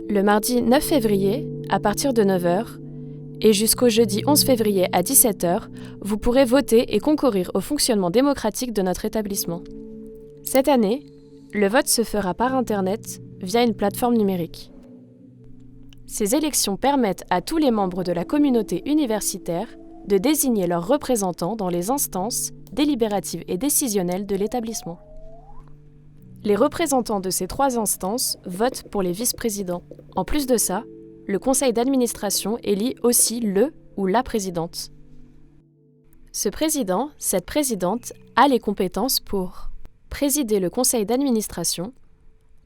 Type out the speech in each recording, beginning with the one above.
Le mardi 9 février, à partir de 9 h, et jusqu'au jeudi 11 février à 17 h, vous pourrez voter et concourir au fonctionnement démocratique de notre établissement. Cette année, le vote se fera par Internet via une plateforme numérique. Ces élections permettent à tous les membres de la communauté universitaire de désigner leurs représentants dans les instances délibératives et décisionnelles de l'établissement. Les représentants de ces 3 instances votent pour les vice-présidents. En plus de ça, le conseil d'administration élit aussi le ou la présidente. Ce président, cette présidente, a les compétences pour présider le conseil d'administration,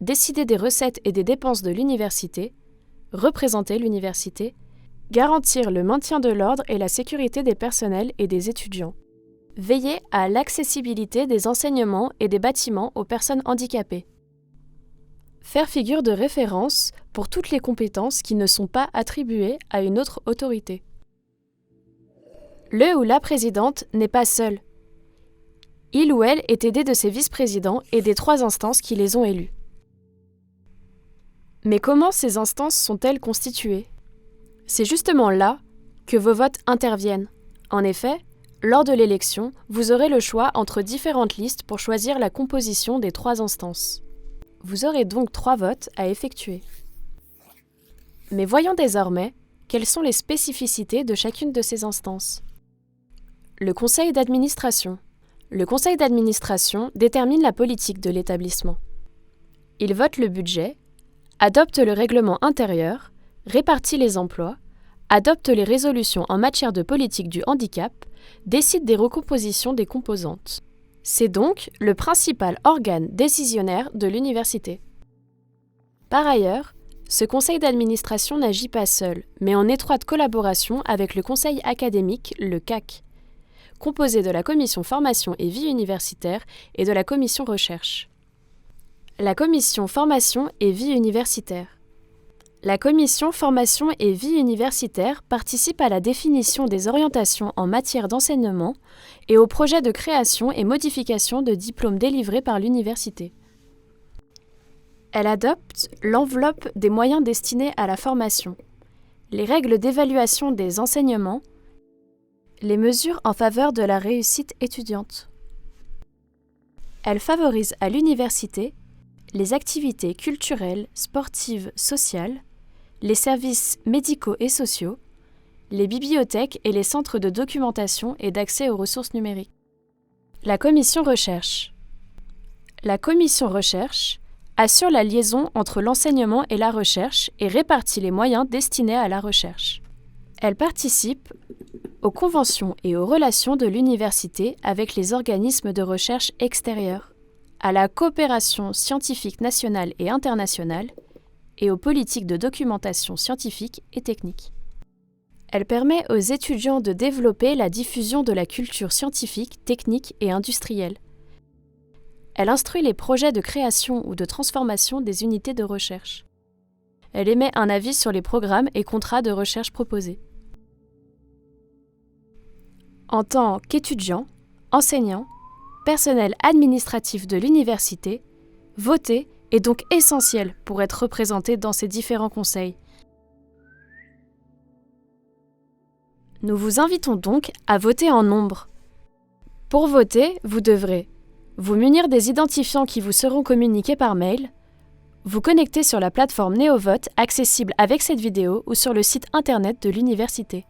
décider des recettes et des dépenses de l'université, représenter l'université, garantir le maintien de l'ordre et la sécurité des personnels et des étudiants, veiller à l'accessibilité des enseignements et des bâtiments aux personnes handicapées, faire figure de référence pour toutes les compétences qui ne sont pas attribuées à une autre autorité. Le ou la présidente n'est pas seul. Il ou elle est aidé de ses vice-présidents et des 3 instances qui les ont élus. Mais comment ces instances sont-elles constituées ? C'est justement là que vos votes interviennent. En effet, lors de l'élection, vous aurez le choix entre différentes listes pour choisir la composition des 3 instances. Vous aurez donc 3 votes à effectuer. Mais voyons désormais quelles sont les spécificités de chacune de ces instances. Le conseil d'administration. Le conseil d'administration détermine la politique de l'établissement. Il vote le budget, adopte le règlement intérieur, répartit les emplois, adopte les résolutions en matière de politique du handicap, décide des recompositions des composantes. C'est donc le principal organe décisionnaire de l'université. Par ailleurs, ce conseil d'administration n'agit pas seul, mais en étroite collaboration avec le conseil académique, le CAC, composé de la commission formation et vie universitaire et de la commission recherche. La commission formation et vie universitaire. La commission formation et vie universitaire participe à la définition des orientations en matière d'enseignement et au projet de création et modification de diplômes délivrés par l'université. Elle adopte l'enveloppe des moyens destinés à la formation, les règles d'évaluation des enseignements, les mesures en faveur de la réussite étudiante. Elle favorise à l'université les activités culturelles, sportives, sociales, les services médicaux et sociaux, les bibliothèques et les centres de documentation et d'accès aux ressources numériques. La commission recherche. La commission recherche assure la liaison entre l'enseignement et la recherche et répartit les moyens destinés à la recherche. Elle participe aux conventions et aux relations de l'université avec les organismes de recherche extérieurs, à la coopération scientifique nationale et internationale, et aux politiques de documentation scientifique et technique. Elle permet aux étudiants de développer la diffusion de la culture scientifique, technique et industrielle. Elle instruit les projets de création ou de transformation des unités de recherche. Elle émet un avis sur les programmes et contrats de recherche proposés. En tant qu'étudiant, enseignant, personnel administratif de l'université, voter est donc essentiel pour être représenté dans ces différents conseils. Nous vous invitons donc à voter en nombre. Pour voter, vous devrez vous munir des identifiants qui vous seront communiqués par mail, vous connecter sur la plateforme NéoVote accessible avec cette vidéo ou sur le site internet de l'université.